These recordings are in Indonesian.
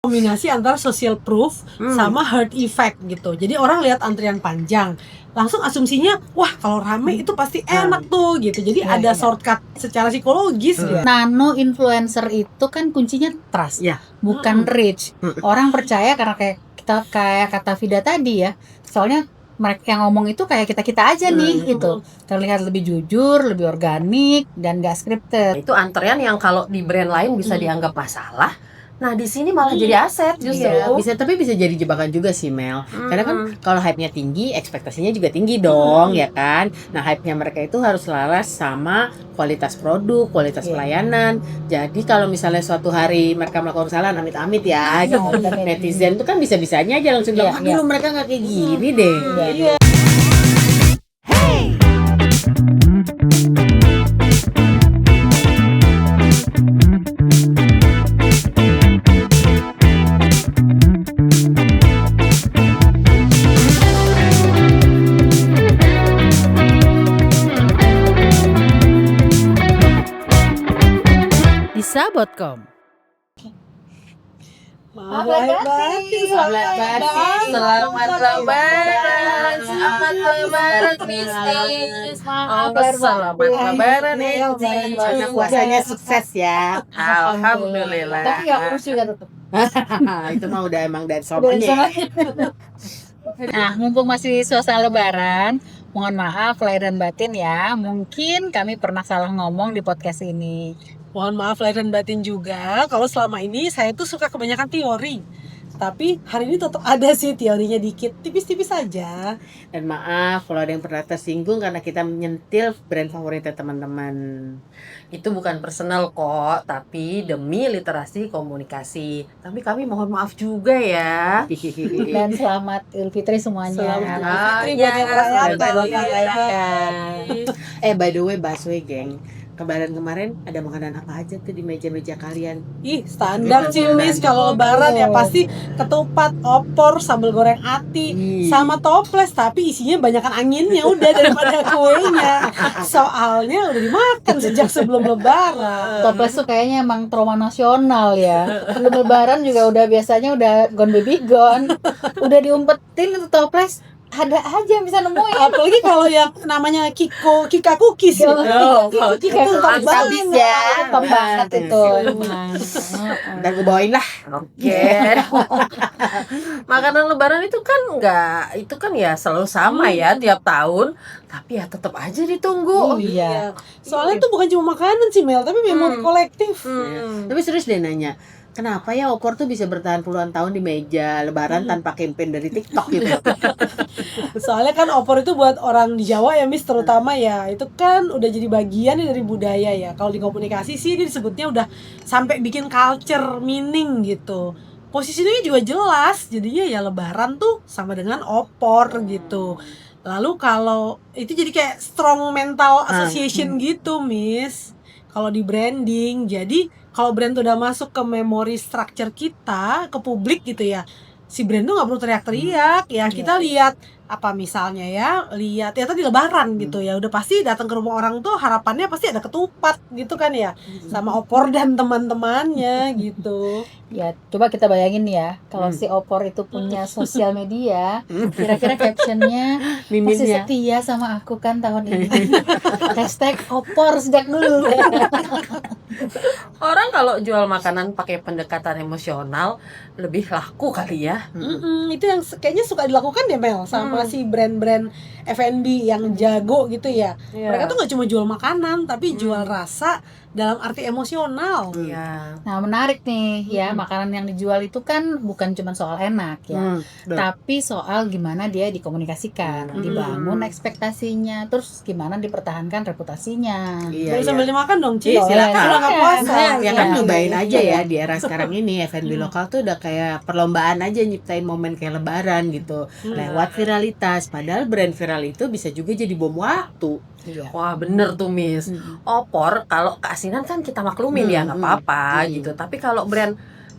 kombinasi antara social proof sama herd effect gitu. Jadi orang lihat antrian panjang, langsung asumsinya wah kalau rame itu pasti enak tuh gitu. Jadi ada shortcut secara psikologis gitu. Nano influencer itu kan kuncinya trust, bukan reach. Orang percaya karena kayak kata Vida tadi ya. Soalnya mereka yang ngomong itu kayak kita aja nih gitu. Terlihat lebih jujur, lebih organik dan gak scripted. Itu antrean yang kalau di brand lain bisa dianggap masalah. Nah di sini malah jadi aset justru. Tapi bisa jadi jebakan juga sih Mel. Karena kan kalau hype-nya tinggi, ekspektasinya juga tinggi dong, ya kan. Nah hype-nya mereka itu harus selaras sama kualitas produk, kualitas pelayanan. Jadi kalau misalnya suatu hari mereka melakukan kesalahan, amit-amit ya, netizen itu kan bisa-bisanya aja langsung bilang, aduh mereka nggak kayak gini deh. Sabotcom. Selamat Batin. Selamat lebaran. Selamat lebaran Kristi. Selamat lebaran Puasanya sukses ya. Alhamdulillah. Tapi gak urus juga tetap. Itu mah udah emang dari sononya. Nah, mumpung masih suasana lebaran, mohon maaf lahir dan batin ya. Mungkin kami pernah salah ngomong di podcast ini. Mohon maaf lahir dan batin juga. Kalau selama ini saya tuh suka kebanyakan teori. Tapi hari ini tetap ada sih teorinya dikit, tipis-tipis aja. Dan maaf kalau ada yang pernah tersinggung karena kita menyentil brand favorit teman-teman. Itu bukan personal kok, tapi demi literasi komunikasi. Tapi kami mohon maaf juga ya. Dan selamat Idul Fitri semuanya. Selamat Idul Fitri buat yang merayakan. By the way, Baswe geng, kemarin ada makanan apa aja tuh di meja-meja kalian? Ih, standar sih Miss kalau lebaran ya pasti ketupat, opor, sambal goreng ati, sama toples, tapi isinya banyakan anginnya udah daripada kuenya. Soalnya udah dimakan sejak sebelum lebaran. Toples tuh kayaknya emang trauma nasional ya. Sebelum lebaran juga udah biasanya udah gone baby gone. Udah diumpetin itu toples, ada aja yang bisa nemuin. Apalagi kalau yang namanya Kika Cookies. Kika Habis ya. Top banget itu. Dan gue bawain lah. Oke. Makanan lebaran itu kan ya selalu sama ya tiap tahun, tapi ya tetap aja ditunggu. Iya. Soalnya itu bukan cuma makanan sih Mel, tapi memori kolektif. Tapi serius deh nanya, kenapa ya opor tuh bisa bertahan puluhan tahun di meja lebaran tanpa campaign dari TikTok gitu? Soalnya kan opor itu buat orang di Jawa ya Miss terutama ya, itu kan udah jadi bagian dari budaya ya. Kalau di komunikasi sih dia disebutnya udah sampai bikin culture meaning gitu. Posisinya juga jelas, jadinya ya lebaran tuh sama dengan opor gitu. Lalu kalau itu jadi kayak strong mental association gitu Miss. Kalau di branding, jadi kalau brand tuh udah masuk ke memory structure kita, ke publik gitu ya, si brand tuh nggak perlu teriak-teriak ya. Kita lihat apa misalnya ya, lihat ya tadi lebaran gitu ya, udah pasti datang ke rumah orang tuh harapannya pasti ada ketupat gitu kan ya, sama opor dan teman-temannya gitu. Ya, coba kita bayangin ya, kalau si opor itu punya sosial media, kira-kira captionnya masih setia sama aku kan tahun ini. Hashtag opor sejak dulu. Orang kalau jual makanan pakai pendekatan emosional lebih laku kali ya. Itu yang kayaknya suka dilakukan deh Mel sama si brand-brand F&B yang jago gitu ya. Mereka tuh nggak cuma jual makanan, tapi jual rasa dalam arti emosional. Nah, menarik nih ya, makanan yang dijual itu kan bukan cuma soal enak ya, tapi soal gimana dia dikomunikasikan, dibangun ekspektasinya, terus gimana dipertahankan reputasinya. Terus sambil dimakan dong, Ci. Silakan. Kalau nggak puasa. Ya kan nyobain aja ya di era sekarang ini F&B lokal tuh udah kayak perlombaan aja nyiptain momen kayak lebaran gitu, lewat viralitas. Padahal brand viral itu bisa juga jadi bom waktu. Wah bener tuh Miss. Opor kalau keasinan kan kita maklumin ya nggak apa-apa gitu. Tapi kalau brand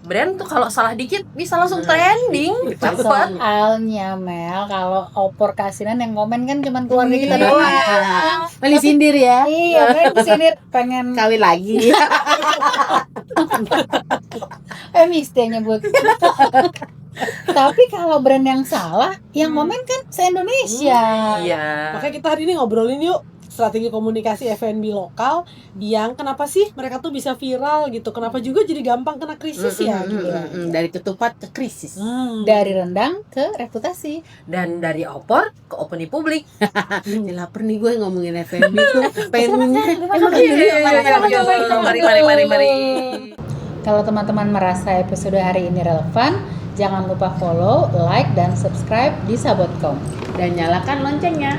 brand tuh kalau salah dikit bisa langsung trending cepet. Soalnya Mel, kalau opor kasinan yang komen kan cuma keluarga kita Iya. doang. Paling sindir ya. Iya, kan kesini pengen Kawin lagi. mesti yang nyebut. Tapi kalau brand yang salah, yang komen kan se-Indonesia. Iya. Makanya kita hari ini ngobrolin yuk strategi komunikasi F&B lokal yang kenapa sih mereka tuh bisa viral gitu, kenapa juga jadi gampang kena krisis ya gitu. Dari ketupat ke krisis. Dari rendang ke reputasi. Dan dari opor ke opini publik. Ini lapar nih gue ngomongin F&B tuh. Pengennya. Mari. Kalau teman-teman merasa episode hari ini relevan, jangan lupa follow, like, dan subscribe di Sabotcom. Dan nyalakan loncengnya.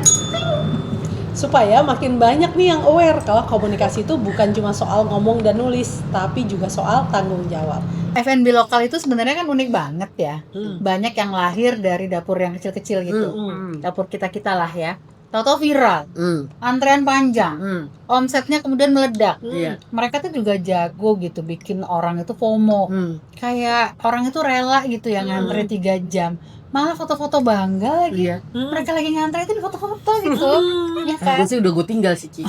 Supaya makin banyak nih yang aware kalau komunikasi itu bukan cuma soal ngomong dan nulis, tapi juga soal tanggung jawab. F&B lokal itu sebenarnya kan unik banget ya. Banyak yang lahir dari dapur yang kecil-kecil gitu. Dapur kita-kita lah ya. Tahu-tahu viral, antrean panjang, omsetnya kemudian meledak. Iya. Mereka tuh juga jago gitu bikin orang itu FOMO. Kayak orang itu rela gitu yang ngantri 3 jam. Malah foto-foto bangga lagi. Iya. Mereka lagi ngantri itu di foto-foto gitu. Ya kan? Gue sih udah gue tinggal sih, Ci.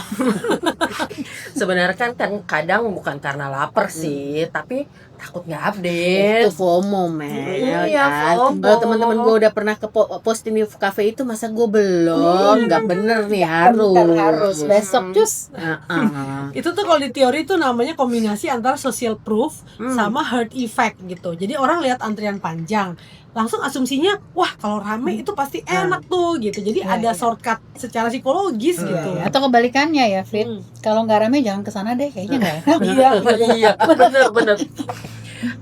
Sebenarnya kan kadang bukan karena lapar sih, tapi takut nggak update. Itu FOMO, Mel. Iya, kan? FOMO. Kalau teman-teman gue udah pernah ke posting di cafe itu, masa gue belum? Nggak bener nih, Harus besok cus. Itu tuh kalau di teori itu namanya kombinasi antara social proof sama herd effect gitu. Jadi orang lihat antrian panjang, langsung asumsinya wah kalau rame itu pasti enak tuh gitu. Jadi ada shortcut secara psikologis gitu. Atau kebalikannya ya, Fit. Kalau nggak rame jangan kesana deh, kayaknya nggak enak. Iya, bener.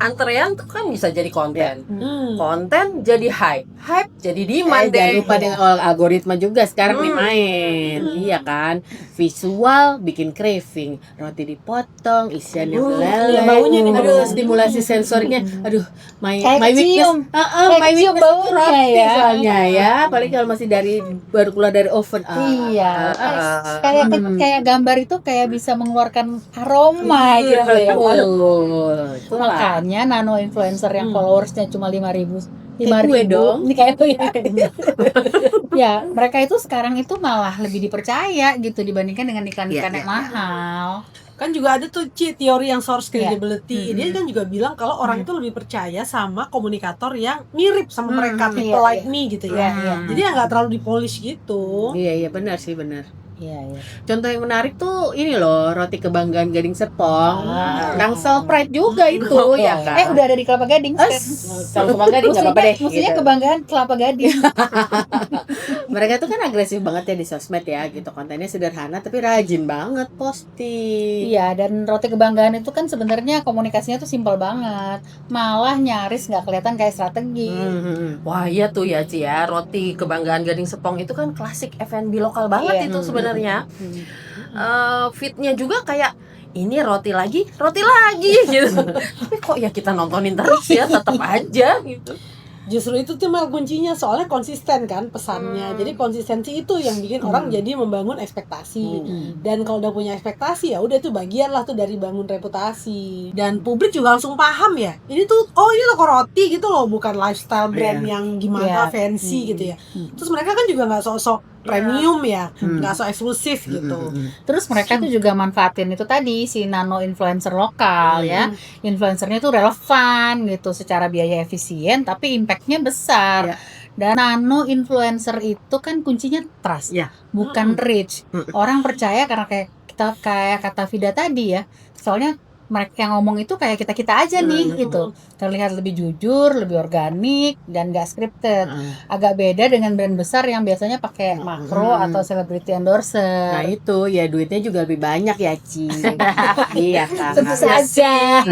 Antrean tuh kan bisa jadi konten, konten jadi hype jadi demand Jangan deh. lupa dengan algoritma juga sekarang nih main. Iya kan? Visual bikin craving, roti dipotong, isiannya meleleh. baunya nih, Aduh, baunya. stimulasi sensornya. Aduh, my Kayak kecium. weakness. Kayak My kecium weakness baunya itu roti ya. soalnya ya. Apalagi kalau masih baru keluar dari oven. Iya, kayak gambar itu kayak bisa mengeluarkan aroma gitu ya. Itulah. Makanya nano influencer yang followersnya cuma 5.000 gue dong. Ini kayak gue ya. Ya, mereka itu sekarang itu malah lebih dipercaya gitu dibandingkan dengan iklan-iklan yang mahal. Kan juga ada tuh teori yang source credibility. Dia kan juga bilang kalau orang itu lebih percaya sama komunikator yang mirip sama mereka, people like me gitu ya. Jadi ya nggak terlalu dipolish gitu. Iya, benar sih, benar. Iya. Contoh yang menarik tuh ini loh, roti kebanggaan Gading Serpong. Tangsel Pride juga itu ya kan. Udah ada di Kelapa Gading. Kalau kebanggaan nggak apa-apa deh. Maksudnya gitu. kebanggaan Kelapa Gading. Mereka tuh kan agresif banget ya di sosmed ya gitu. Kontennya sederhana tapi rajin banget posting. Iya, dan roti kebanggaan itu kan sebenarnya komunikasinya tuh simpel banget. Malah nyaris nggak kelihatan kayak strategi. Wah iya tuh ya Ci ya, roti kebanggaan Gading Serpong itu kan klasik F&B lokal banget itu sebenarnya. Fitnya juga kayak ini roti lagi gitu. Tapi kok ya kita nontonin terus ya, tetap aja gitu. Justru itu tuh Mel kuncinya, soalnya konsisten kan pesannya. Jadi konsistensi itu yang bikin orang jadi membangun ekspektasi. Dan kalau udah punya ekspektasi ya udah itu bagian lah tuh dari bangun reputasi. Dan publik juga langsung paham ya. Ini tuh ini loh roti gitu loh, bukan lifestyle brand yang gimana fancy gitu ya. Terus mereka kan juga nggak sok-sok premium ya, nggak so eksklusif gitu. Terus mereka tuh juga manfaatin itu tadi si nano influencer lokal ya. Influencernya tuh relevan gitu secara biaya efisien tapi impactnya besar. Dan nano influencer itu kan kuncinya trust, bukan reach. Orang percaya karena kayak kata Vida tadi ya. Soalnya mereka yang ngomong itu kayak kita aja nih gitu, terlihat lebih jujur, lebih organik dan gak scripted. Agak beda dengan brand besar yang biasanya pakai makro atau celebrity endorser. Nah itu ya duitnya juga lebih banyak ya Ci. Iya kan. Tentu saja.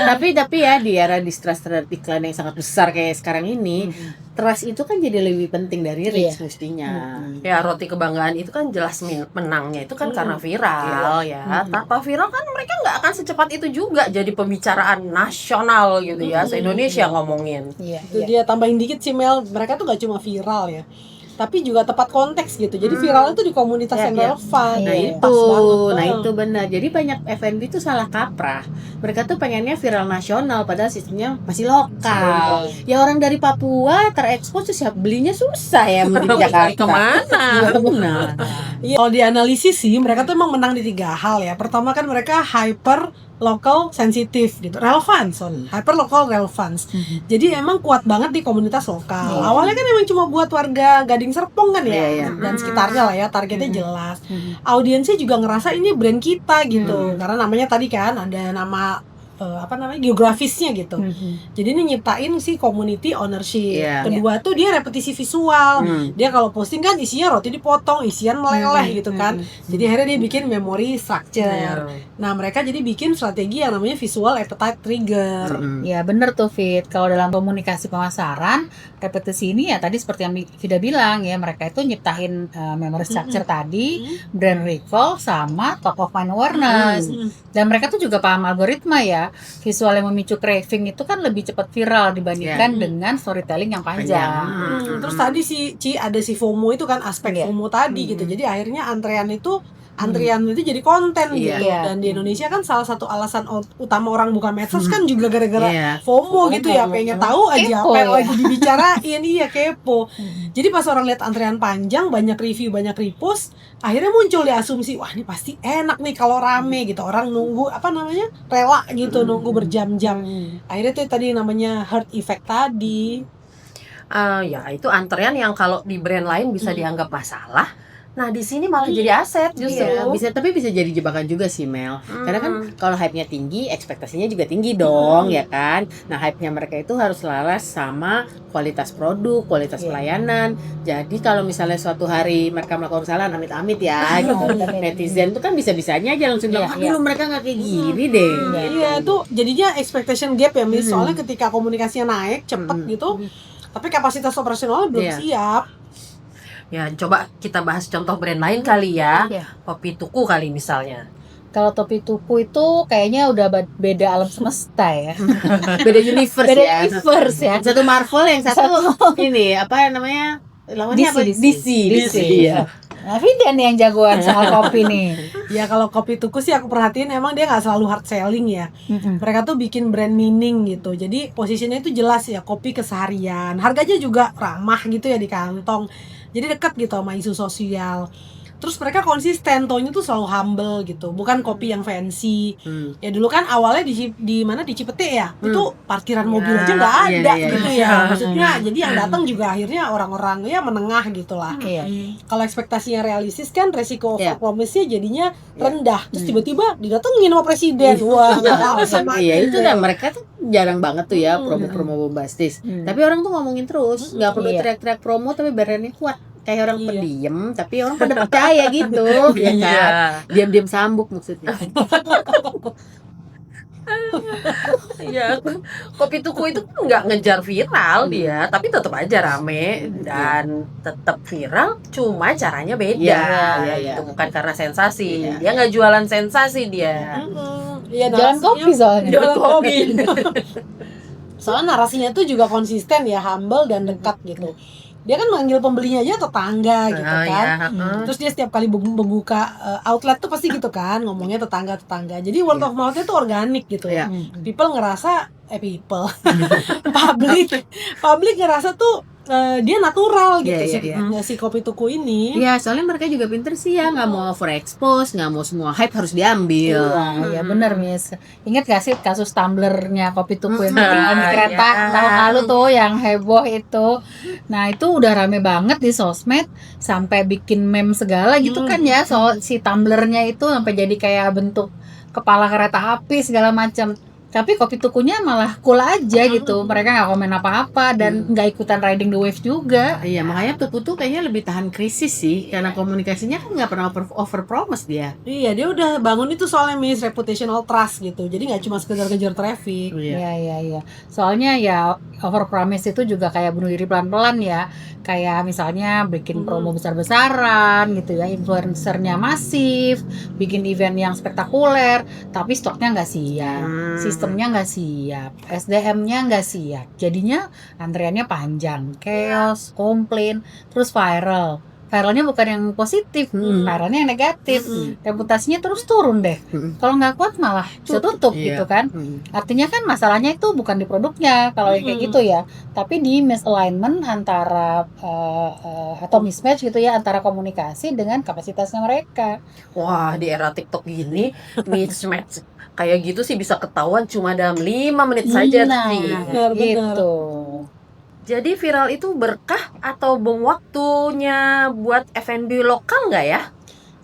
tapi ya di era distrust terhadap iklan yang sangat besar kayak sekarang ini, trust itu kan jadi lebih penting dari reach mestinya. Ya roti kebanggaan itu kan jelas menangnya itu kan karena viral ya. Tanpa viral kan mereka nggak akan secepat itu juga jadi pembicaraan nasional gitu ya, se-Indonesia ngomongin. Itu dia tambahin dikit sih Mel, mereka tuh gak cuma viral ya, tapi juga tepat konteks gitu. Jadi viral itu di komunitas Ya, yang ya. relevan. Nah, Pas banget. Nah itu benar. Jadi banyak F&B itu salah kaprah. Mereka tuh pengennya viral nasional, padahal sistemnya masih lokal. Ya orang dari Papua terekspos tuh siap belinya susah ya di Jakarta. Kemana? Benar. Iya, kalau dianalisis sih mereka tuh emang menang di 3 hal ya. Pertama kan mereka hyper local sensitif gitu, relevance, hyper local relevance. Jadi emang kuat banget di komunitas lokal. Iya. Awalnya kan emang cuma buat warga Gading Serpong kan ya, Iya, iya. dan sekitarnya lah ya, targetnya jelas. Audiensnya juga ngerasa ini brand kita gitu, karena namanya tadi kan ada nama geografisnya gitu. Jadi ini nyiptain si community ownership. Iya. Kedua tuh dia repetisi visual. Hmm. Dia kalau posting kan isinya roti dipotong, isian meleleh gitu kan. Jadi akhirnya dia bikin memory structure. Nah, mereka jadi bikin strategi yang namanya visual appetite trigger. Ya bener tuh Fit, kalau dalam komunikasi pemasaran repetisi ini ya tadi seperti yang Vida bilang ya, mereka itu nyiptain memory structure tadi, brand recall sama top of mind awareness. Dan mereka tuh juga paham algoritma ya, visual yang memicu craving itu kan lebih cepat viral dibandingkan dengan storytelling yang panjang. Terus tadi ada si FOMO itu kan, aspek Iya. FOMO tadi gitu. Jadi akhirnya antrian itu jadi konten gitu. Iya. Dan di Indonesia kan salah satu alasan utama orang buka medsos kan juga gara-gara Iya. FOMO gitu ya, pengen tahu aja Kepo apa yang ya. lagi dibicarain. Iya, kepo. Jadi pas orang lihat antrean panjang, banyak review, banyak repost, akhirnya muncul di asumsi, wah ini pasti enak nih kalau rame gitu. Orang nunggu rela gitu, nunggu berjam-jam. Akhirnya tuh tadi namanya herd effect tadi. Ya itu antrean yang kalau di brand lain bisa dianggap masalah. Nah di sini malah jadi aset justru. Iya, tapi bisa jadi jebakan juga sih Mel. Karena kan kalau hype-nya tinggi, ekspektasinya juga tinggi dong, ya kan? Nah, hype-nya mereka itu harus selaras sama kualitas produk, kualitas pelayanan. Jadi kalau misalnya suatu hari mereka melakukan kesalahan, amit-amit ya, gitu. Netizen tuh kan bisa-bisanya aja langsung bilang, aduh mereka nggak kayak gini deh. Iya, itu jadinya expectation gap ya, Miss. Soalnya ketika komunikasinya naik cepet gitu, tapi kapasitas operasionalnya belum siap. Ya coba kita bahas contoh brand lain kali ya. Iya. Kopi Tuku kali misalnya. Kalau Topi Tuku itu kayaknya udah beda alam semesta ya. Beda universe Beda ya. universe ya. Yang satu Marvel, yang satu ini apa namanya? Lawannya apa? DC. Iya. Nah, Vida nih yang jagoan soal kopi nih. Ya kalau Kopi Tuku sih aku perhatiin emang dia nggak selalu hard selling ya. Mereka tuh bikin brand meaning gitu. Jadi posisinya itu jelas ya, kopi keseharian. Harganya juga ramah gitu ya di kantong. Jadi dekat gitu sama isu sosial. Terus mereka konsisten, tone-nya tuh selalu humble gitu. Bukan kopi yang fancy. Ya dulu kan awalnya di mana di Cipete ya. Itu parkiran mobil aja nggak ada gitu ya. Maksudnya jadi yang datang juga akhirnya orang-orang ya menengah gitulah. Iya. Kalau ekspektasinya realistis kan resiko overpromise-nya jadinya rendah. Terus tiba-tiba didatengin sama presiden. Wah, sama Iya itu kan mereka tuh jarang banget tuh ya promo-promo bombastis. Tapi orang tuh ngomongin terus, nggak perlu teriak-teriak promo tapi brandnya kuat. Kayak orang pendiam tapi orang pada percaya gitu, ya kan? Diam-diam sambuk maksudnya. Iya, Kopi Tuku itu nggak ngejar viral dia, tapi tetap aja rame dan tetap viral. Cuma caranya beda. Iya. Itu bukan karena sensasi. Dia nggak jualan sensasi dia. Iya, Jualan kopi soalnya. Jualan kopi. Soalnya narasinya tuh juga konsisten ya, humble dan dekat gitu. Dia kan manggil pembelinya aja tetangga gitu kan. Terus dia setiap kali membuka outlet tuh pasti gitu kan, ngomongnya tetangga-tetangga. Jadi word of mouth-nya tuh organik gitu ya. People ngerasa public ngerasa tuh dia natural gitu si Kopi Tuku ini. Iya, soalnya mereka juga pinter sih ya, nggak mau overexpose, nggak mau semua hype harus diambil. Iya bener Miss. Ingat gak sih kasus tumblernya Kopi Tuku yang ketinggalan di kereta tahun lalu tuh yang heboh itu. Nah itu udah rame banget di sosmed sampai bikin meme segala gitu kan ya, soal si tumblernya itu sampai jadi kayak bentuk kepala kereta api segala macam. Tapi Kopi Tukunya malah cool aja gitu. Mereka nggak komen apa-apa dan nggak ikutan riding the wave juga. Iya, makanya Tuku tuh kayaknya lebih tahan krisis sih, karena komunikasinya kan nggak pernah over promise dia. Iya, dia udah bangun itu soalnya reputational trust gitu. Jadi nggak cuma sekedar kejar traffic. Iya. Soalnya ya overpromise itu juga kayak bunuh diri pelan-pelan ya. Kayak misalnya bikin promo besar-besaran gitu ya, influencernya masif, bikin event yang spektakuler, tapi stoknya nggak siap, sistemnya nggak siap, SDM-nya nggak siap. Jadinya antreannya panjang, chaos, komplain, terus viral. Viralnya bukan yang positif, viralnya yang negatif. Reputasinya terus turun deh. Kalau nggak kuat malah bisa tutup gitu kan. Artinya kan masalahnya itu bukan di produknya kalau yang kayak gitu ya, tapi di misalignment antara atau mismatch gitu ya antara komunikasi dengan kapasitasnya mereka. Wah, di era TikTok gini, mismatch kayak gitu sih bisa ketahuan cuma dalam 5 menit saja Nah, sih. Benar. gitu. Jadi viral itu berkah atau bom waktunya buat F&B lokal nggak ya?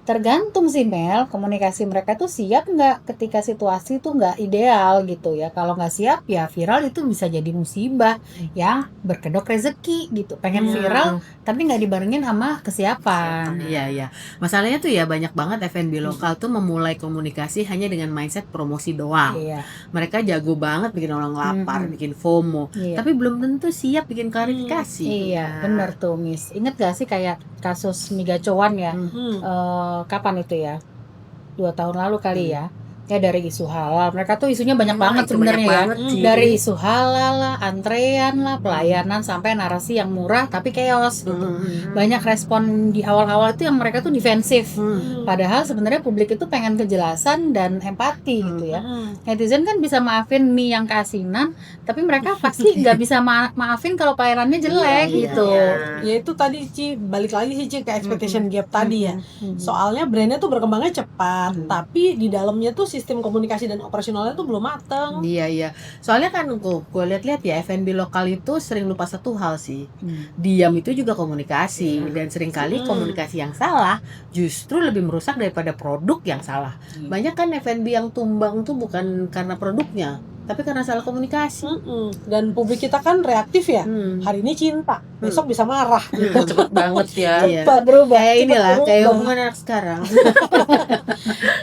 Tergantung sih Mel, komunikasi mereka tuh siap nggak ketika situasi tuh nggak ideal gitu ya. Kalau nggak siap ya viral itu bisa jadi musibah yang berkedok rezeki gitu. Pengen viral tapi nggak dibarengin sama kesiapan. Iya. Masalahnya tuh ya banyak banget F&B lokal tuh memulai komunikasi hanya dengan mindset promosi doang. Iya. Mereka jago banget bikin orang lapar, bikin FOMO, Iya. tapi belum tentu siap bikin klarifikasi. Iya, bener tuh Miss. Ingat gak sih kayak kasus Migacoan ya? Kapan itu ya? 2 tahun lalu kali ya. Ya dari isu halal. Mereka tuh isunya banyak banget itu sebenarnya ya. banyak banget sih. Dari isu halal lah, antrean lah, pelayanan sampai narasi yang murah tapi chaos gitu. Banyak respon di awal-awal itu yang mereka tuh defensif. Padahal sebenarnya publik itu pengen kejelasan dan empati gitu ya. Netizen kan bisa maafin mie yang keasinan, tapi mereka pasti nggak bisa maafin kalau pelayanannya jelek gitu. Ya itu tadi Ci, balik lagi sih Ci ke expectation gap tadi ya. Soalnya brandnya tuh berkembangnya cepat, tapi di dalamnya tuh sistem komunikasi dan operasionalnya tuh belum mateng. Iya. Soalnya kan gue lihat-lihat ya F&B lokal itu sering lupa satu hal sih. Diam itu juga komunikasi dan seringkali komunikasi yang salah justru lebih merusak daripada produk yang salah. Banyak kan F&B yang tumbang tuh bukan karena produknya, tapi karena salah komunikasi. Dan publik kita kan reaktif ya. Hari ini cinta, besok bisa marah. Cepet banget ya. Iya. Cepat berubah. Kayak inilah, Cepat kayak berubah. hubungan anak sekarang.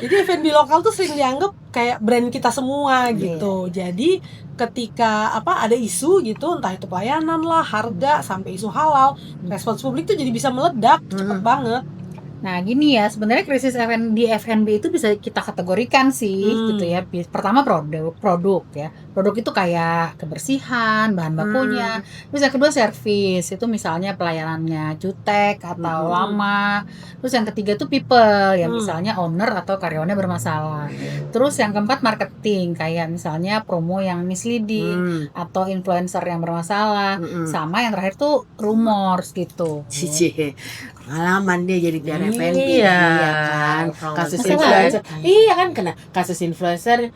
Jadi F&B lokal tuh sering dianggap kayak brand kita semua gitu. Jadi ketika ada isu gitu, entah itu pelayanan lah, harga, sampai isu halal, respons publik tuh jadi bisa meledak cepet banget. Nah gini ya, sebenarnya krisis di F&B itu bisa kita kategorikan sih gitu ya. Pertama produk ya. Produk itu kayak kebersihan, bahan bakunya. Terus yang kedua servis, itu misalnya pelayanannya jutek atau lama. Terus yang ketiga tuh people, ya misalnya owner atau karyawannya bermasalah. Terus yang keempat marketing, kayak misalnya promo yang misleading atau influencer yang bermasalah. Sama yang terakhir tuh rumors gitu. Cici, pengalaman dia jadi PR F&B. Iya. Kan kasus Masalah. influencer kena kasus influencer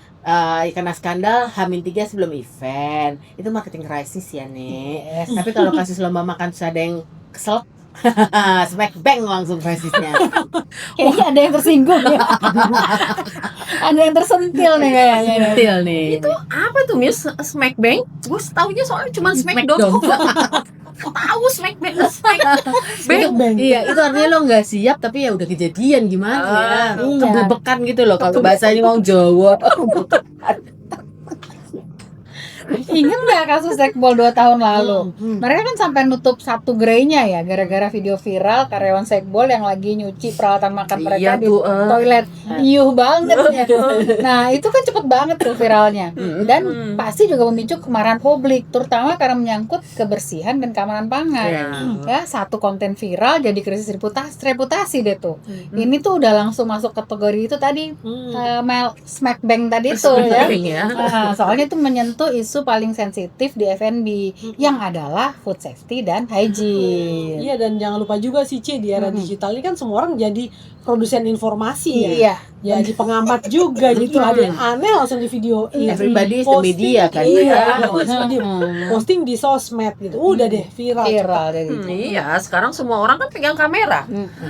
kena skandal H-3 sebelum event, itu marketing crisis ya nih. Tapi kalau kasus lomba makan terus ada yang kesel smack bang langsung krisisnya. Kayaknya ada yang tersinggung ya. Ada yang tersentil nih kayaknya. Sentil nih. Itu apa tuh Miss? Smackbang? Gue taunya soalnya cuma Smackdown. Tahu Smackbang. Smackbang. Iya, itu artinya lo nggak siap tapi ya udah kejadian gimana ya. Iya. Kebebekan gitu loh kalau bahasanya ngomong Jawa. Ingat nggak kasus Sekbol 2 tahun lalu? Mereka kan sampai nutup satu gerainya ya, gara-gara video viral karyawan Sekbol yang lagi nyuci peralatan makan mereka di toilet. Iuh banget ya. Nah itu kan cepet banget tuh viralnya. Dan pasti juga memicu kemarahan publik, terutama karena menyangkut kebersihan dan keamanan pangan. Ya, satu konten viral jadi krisis reputasi deh tuh. Ini tuh udah langsung masuk kategori itu tadi, Mel Smackbang tadi tuh ya. Nah, soalnya itu menyentuh isu paling sensitif di F&B yang adalah food safety dan hygiene. Iya, dan jangan lupa juga sih Ci, di era digital ini kan semua orang jadi produsen informasi ya. Iya. Jadi pengamat juga gitu. Ada yang aneh langsung di videoin. Everybody is the media kan. Iya, posting di sosmed gitu. Udah deh viral. Jadi. Iya, sekarang semua orang kan pegang kamera.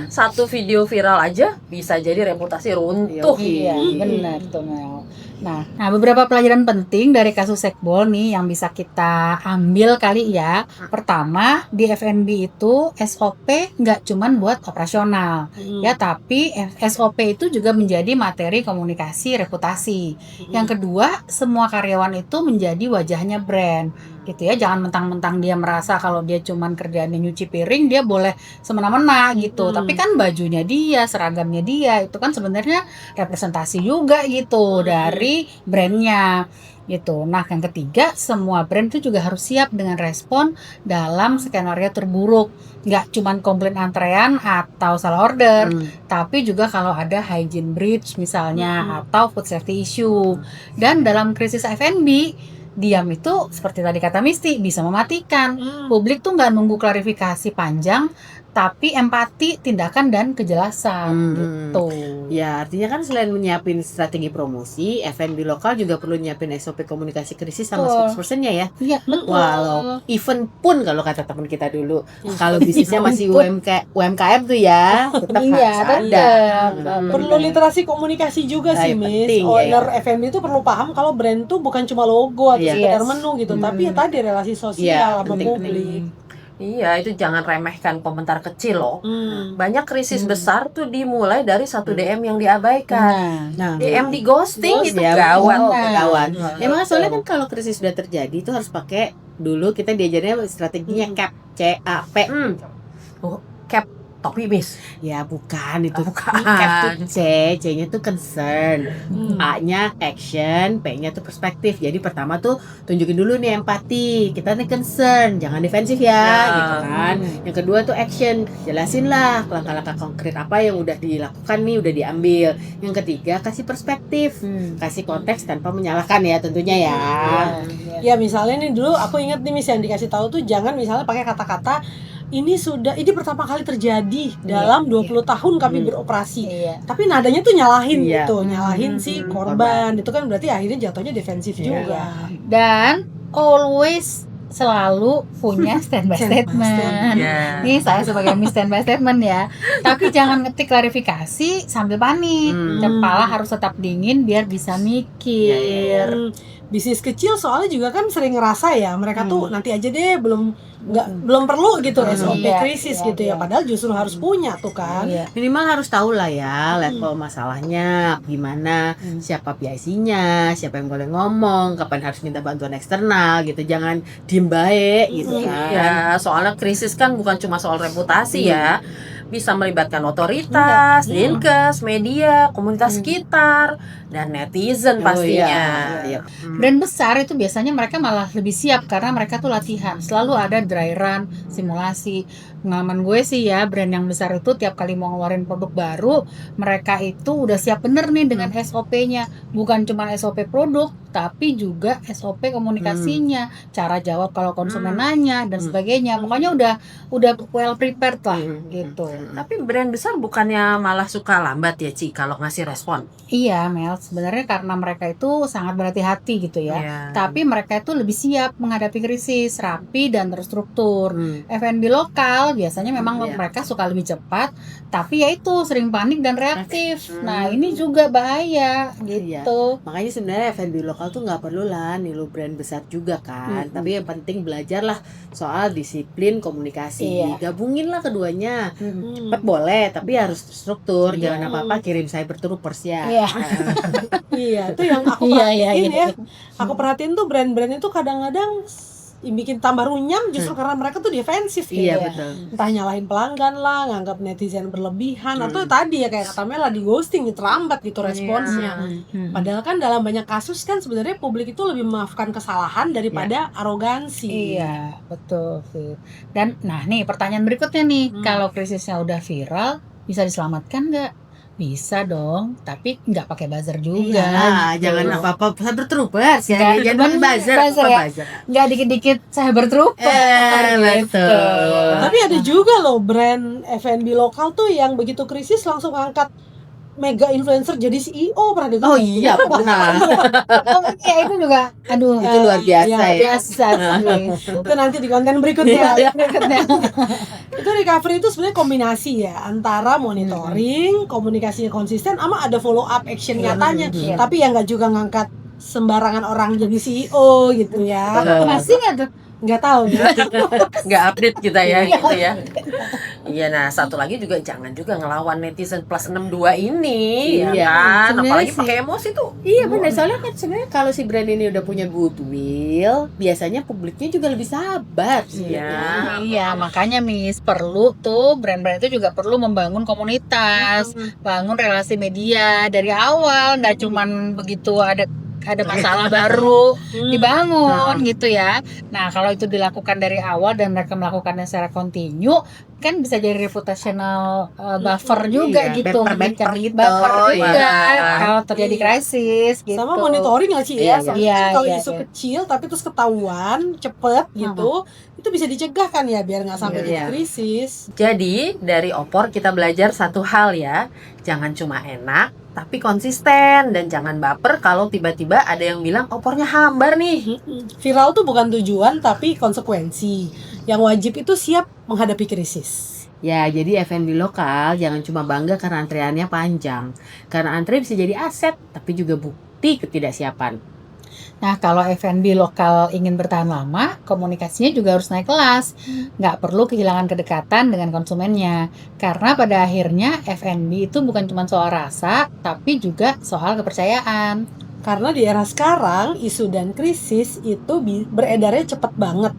Satu video viral aja bisa jadi reputasi runtuh. Iya, benar tuh Mel. Nah, beberapa pelajaran penting dari kasus Sekbol nih yang bisa kita ambil kali ya. Pertama, di F&B itu SOP nggak cuman buat operasional, ya, tapi SOP itu juga menjadi materi komunikasi reputasi. Yang kedua, semua karyawan itu menjadi wajahnya brand. gitu ya. Jangan mentang-mentang dia merasa kalau dia cuman kerjaannya nyuci piring dia boleh semena-mena gitu. Tapi kan bajunya dia, seragamnya dia itu kan sebenarnya representasi juga gitu dari brandnya gitu. Nah, yang ketiga, semua brand itu juga harus siap dengan respon dalam skenario terburuk. Nggak cuman komplain antrean atau salah order, tapi juga kalau ada hygiene breach misalnya atau food safety issue. Dan dalam krisis F&B, diam itu seperti tadi kata Misty bisa mematikan. Publik tuh nggak nunggu klarifikasi panjang, tapi empati, tindakan dan kejelasan gitu. Ya, artinya kan selain menyiapin strategi promosi, F&B lokal juga perlu nyiapin SOP komunikasi krisis sama spokespersonnya ya. Iya, betul. Walau event pun kalau kata teman kita dulu, kalau bisnisnya masih UMKM tuh ya, tetap Iya, harus ada. tetap. Perlu literasi komunikasi juga Nah, sih, Miss. penting, Owner ya. F&B itu perlu paham kalau brand tuh bukan cuma logo atau Yes. sekedar menu gitu, tapi ya tadi relasi sosial sama penting, publik. Iya, itu jangan remehkan komentar kecil loh. Hmm. Banyak krisis besar tuh dimulai dari satu DM yang diabaikan. Nah, DM di ghosting itu Ya, gawat. gawat. Nah, Ya makanya soalnya kan kalau krisis sudah terjadi itu harus pakai dulu kita diajarnya strateginya CAP, CAP. Oh, cap topi, Miss. Ya bukan itu. Bukan. CAP tuh C-nya tuh concern, A-nya action, P-nya tuh perspektif. Jadi pertama tuh tunjukin dulu nih empati. Kita nih concern, jangan defensif ya, gitu kan. Yang kedua tuh action, jelasin lah langkah-langkah konkret apa yang udah dilakukan nih, udah diambil. Yang ketiga kasih perspektif, kasih konteks tanpa menyalahkan ya tentunya ya. Ya misalnya nih dulu aku ingat nih Miss yang dikasih tahu tuh jangan misalnya pakai kata-kata ini pertama kali terjadi dalam 20 tahun kami beroperasi. iya. Tapi nadanya tuh nyalahin Iya. gitu, nyalahin si korban. Itu kan berarti akhirnya jatuhnya defensif juga. Dan always selalu punya standby statement. Ya. Nih saya sebagai Miss standby statement ya. Tapi jangan ngetik klarifikasi sambil panik. Kepala harus tetap dingin biar bisa mikir. Bisnis kecil soalnya juga kan sering ngerasa ya mereka tuh nanti aja deh belum perlu gitu SOP Iya, krisis iya, gitu ya, iya. padahal justru harus punya tuh kan. Iya. Minimal harus tahu lah ya level masalahnya gimana, siapa PIC-nya, siapa yang boleh ngomong, kapan harus minta bantuan eksternal gitu. Jangan diem baik gitu kan. Ya, soalnya krisis kan bukan cuma soal reputasi ya. Bisa melibatkan otoritas, dinkes, media, komunitas sekitar, dan netizen pastinya. Iya. Brand besar itu biasanya mereka malah lebih siap karena mereka tuh latihan. Selalu ada dry run, simulasi. Pengalaman gue sih ya, brand yang besar itu tiap kali mau ngeluarin produk baru, mereka itu udah siap bener nih dengan SOP-nya. Bukan cuma SOP produk, tapi juga SOP komunikasinya, cara jawab kalau konsumen nanya dan sebagainya. Pokoknya udah well prepared lah gitu. Tapi brand besar bukannya malah suka lambat ya, Ci, kalau ngasih respon? Iya, Mel, sebenarnya karena mereka itu sangat berhati-hati gitu ya. Iya. Tapi mereka itu lebih siap menghadapi krisis, rapi dan terstruktur. F&B lokal biasanya memang mereka suka lebih cepat, tapi ya itu sering panik dan reaktif. Nah, ini juga bahaya gitu. Makanya sebenarnya F&B lokal tuh nggak perlu lah niru brand besar juga kan. Tapi yang penting belajarlah soal disiplin komunikasi. Gabungin lah keduanya. Cepat boleh, tapi harus struktur. Jangan apa-apa kirim cybertroopers ya. Iya, itu yang aku perhatiin ya. Aku perhatiin tuh brand-brand itu kadang-kadang bikin tambah runyam justru karena mereka tuh defensif gitu. Iya, betul. Entah nyalahin pelanggan lah, nganggap netizen berlebihan atau tadi ya kayak kata Mela di ghosting, terlambat gitu responsnya. Padahal kan dalam banyak kasus kan sebenarnya publik itu lebih memaafkan kesalahan daripada arogansi. Iya, betul sih. Dan nah nih pertanyaan berikutnya nih, kalau krisisnya udah viral, bisa diselamatkan nggak? Bisa dong, tapi nggak pakai buzzer juga. Iya, jangan apa-apa cybertroopers ya. Nggak, Jangan buzzer, buzzer apa ya. buzzer. Nggak dikit-dikit cybertrooper. Betul. Tapi ada juga loh brand F&B lokal tuh yang begitu krisis langsung angkat mega influencer jadi CEO, pernah dengar? Oh iya, pernah. Oh iya, itu juga, aduh, Itu luar biasa ya. biasa sih. Itu nanti di konten berikutnya. Berikutnya. Itu recovery itu sebenarnya kombinasi ya antara monitoring, komunikasinya konsisten, sama ada follow up action nyatanya. Tapi ya nggak juga ngangkat sembarangan orang jadi CEO gitu ya. Masih nggak tuh? Nggak tahu ya. Nggak update kita ya gitu ya. Iya, nah satu lagi juga jangan juga ngelawan netizen plus 62 ini, Iya. ya kan? Sebenarnya Apalagi sih- pakai emosi tuh. Iya benar, soalnya kan sebenarnya kalau si brand ini udah punya goodwill, biasanya publiknya juga lebih sabar sebenarnya. Iya, makanya Miss perlu tuh brand-brand itu juga perlu membangun komunitas, bangun relasi media dari awal, nggak cuman begitu ada masalah baru dibangun gitu ya. Nah, kalau itu dilakukan dari awal dan mereka melakukannya secara kontinu, kan bisa jadi reputational buffer juga Iya, gitu, bumper gitu. buffer juga Iya. kalau terjadi Iya. krisis gitu. Sama monitoring nggak sih Iya, ya? iya. Soalnya Iya, kan kalau iya, isu iya. kecil tapi terus ketahuan cepet gitu, itu bisa dicegah kan ya biar nggak sampai jadi Iya. krisis. Jadi dari opor kita belajar satu hal ya, jangan cuma enak tapi konsisten, dan jangan baper kalau tiba-tiba ada yang bilang opornya hambar nih. Viral tuh bukan tujuan tapi konsekuensi. Yang wajib itu siap menghadapi krisis. Ya, jadi F&B lokal jangan cuma bangga karena antreannya panjang. Karena antre bisa jadi aset, tapi juga bukti ketidaksiapan. Nah, kalau F&B lokal ingin bertahan lama, komunikasinya juga harus naik kelas. Nggak perlu kehilangan kedekatan dengan konsumennya. Karena pada akhirnya F&B itu bukan cuma soal rasa, tapi juga soal kepercayaan. Karena di era sekarang isu dan krisis itu beredarnya cepet banget.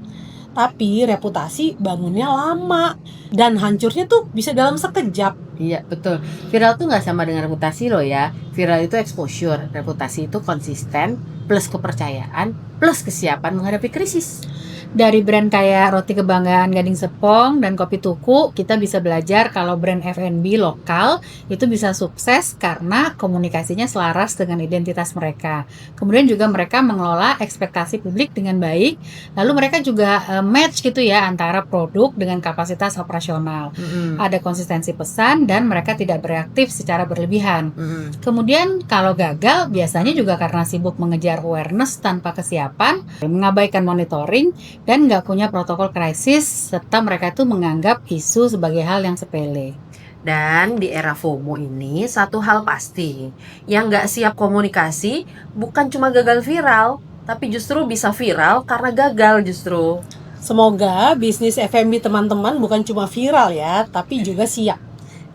Tapi reputasi bangunnya lama dan hancurnya tuh bisa dalam sekejap. Iya, betul. Viral tuh nggak sama dengan reputasi loh ya. Viral itu exposure, reputasi itu konsisten, plus kepercayaan, plus kesiapan menghadapi krisis. Dari brand kayak Roti Kebanggaan Gading Serpong dan Kopi Tuku, kita bisa belajar kalau brand F&B lokal itu bisa sukses karena komunikasinya selaras dengan identitas mereka. Kemudian juga mereka mengelola ekspektasi publik dengan baik, lalu mereka juga match gitu ya antara produk dengan kapasitas operasional. Ada konsistensi pesan dan mereka tidak bereaktif secara berlebihan. Kemudian kalau gagal biasanya juga karena sibuk mengejar awareness tanpa kesiapan, mengabaikan monitoring, dan nggak punya protokol krisis, serta mereka itu menganggap isu sebagai hal yang sepele. Dan di era FOMO ini satu hal pasti, yang nggak siap komunikasi bukan cuma gagal viral, tapi justru bisa viral karena gagal justru. Semoga bisnis F&B teman-teman bukan cuma viral ya, tapi juga siap.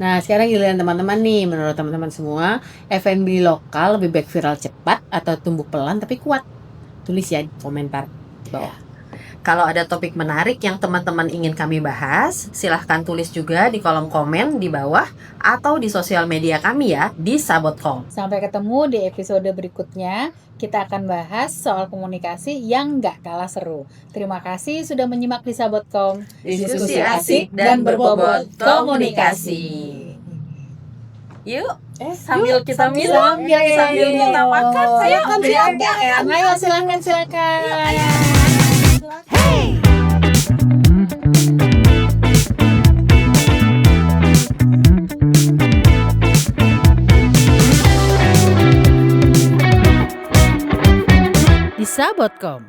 Nah, sekarang giliran teman-teman nih, menurut teman-teman semua, F&B lokal lebih baik viral cepat atau tumbuh pelan tapi kuat? Tulis ya di komentar di bawah. Kalau ada topik menarik yang teman-teman ingin kami bahas, silahkan tulis juga di kolom komen di bawah atau di sosial media kami ya, di Sabotcom. Sampai ketemu di episode berikutnya, kita akan bahas soal komunikasi yang nggak kalah seru. Terima kasih sudah menyimak di Sabotcom. Diskusi asik dan berbobot komunikasi. Yuk, sambil kita minum, Sambil kita makan, saya akan silakan. Ayo silakan. Di Sabotcom.